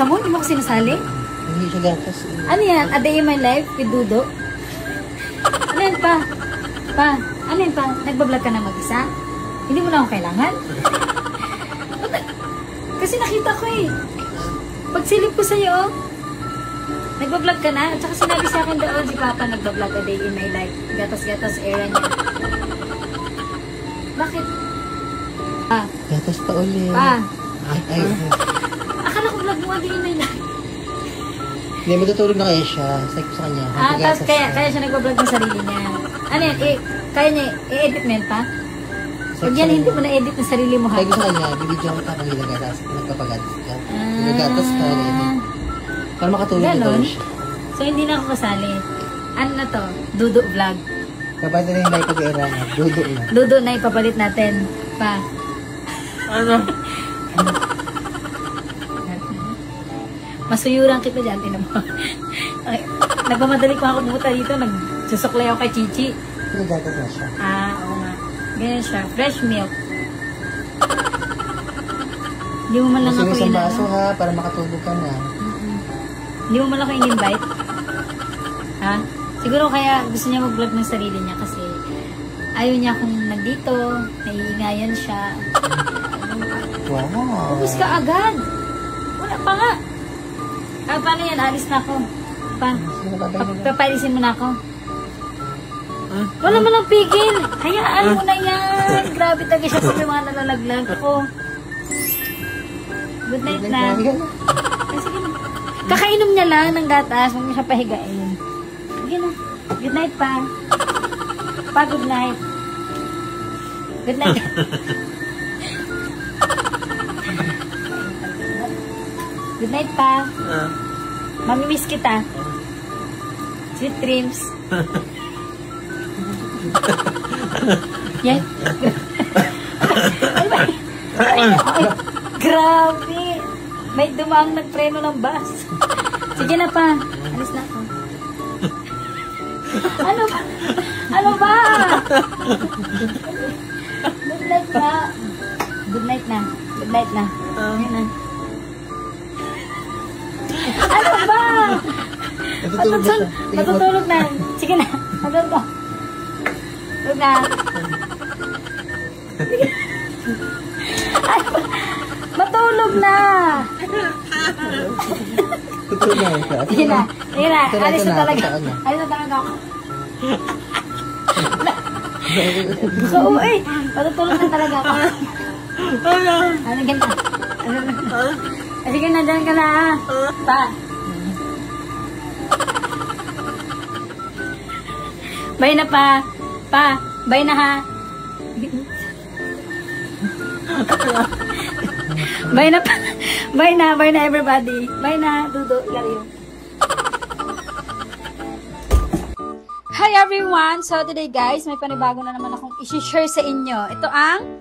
ka mo? Hindi mo ko sinasali? Hindi siya gatas. Ano yan? A day in my life with Dudo? Ano yan pa? Ano yan pa? Nagbablog ka na mag-isa? Hindi mo na ako kailangan? Kasi nakita ko eh. Pagsilip ko sa'yo, nagbablog ka na? At saka sinabi sa akin doon si Papa nagbablog a day in my life. Gatas-gatas era niya. Bakit? Gatas pa ulit. Ay. Akala ko vlog mo a day in my life. Hindi, matutulog na kaya siya. Sabi ko sa kanya. Tapos kaya siya nagbablog ng sarili niya. Ano yan? Kaya niya, i-edit mo yan pa? Pag yan, hindi mo na-edit ng sarili mo ha? Sabi ko sa kanya, bibidyo ko tapang nilagatas. Nagpapagatas ka. Nilagatas ka. Para makatulog na daw siya. So, hindi na ako kasali. Ano na to? Dudo vlog. Kapag na yung like pag-era na. Dudo na. Dudo na ipapalit natin. Pa. Ano? Masuyuran kita dyan. Tinan mo. Nagmamadali ko ako pumunta dito. Nagsusuklay ako kay Chichi. Nilagatas na siya. Oo nga. Ganyan siya. Fresh milk. Hindi mo man lang ako isang baso ha, para makatulog ka na. Hindi mo man lang ako in-invite. Ha? Siguro kaya gusto niya mag-vlog ng sarili niya kasi ayaw niya kung nandito, naiingayan siya. Wow. Ubus ka agad. Wala pa nga. Paano yan? Alis na ako. Papalisin mo na ako. Wala mo lang pigil. Hayaan mo na yan. Grabe talaga siya sa mga nalalaglag ko. Good night na. Sige na. Kakainom niya lang ng gatas. Huwag niya siya pahigain. Sige na. Good night pa. Pa, good night. Good night. Good night pa. Mamimiss kita. Sweet dreams. Yan. Grabe. May dumaang nagpreno ng bus. Sige na pa. Alis na ako. Ano ba? Ano ba? Good night pa. Good night na. Good night na. Yan na. Ano ba? Matutulog na. Sige na. Matulog na. Tulog na. Matulog na. Tutulog na siya. Sige na. Sige na. Alis na talaga. Alis na talaga ako. So, matutulog na talaga ako. Ano ganda? Sige na, dyan ka na ha. Pa. Bye na pa. Pa. Bye na ha. Bye na pa. Bye na. Bye na everybody. Bye na. Dudo. Love you. Hi everyone! So today guys, may panibago na naman akong isi-share sa inyo. Ito ang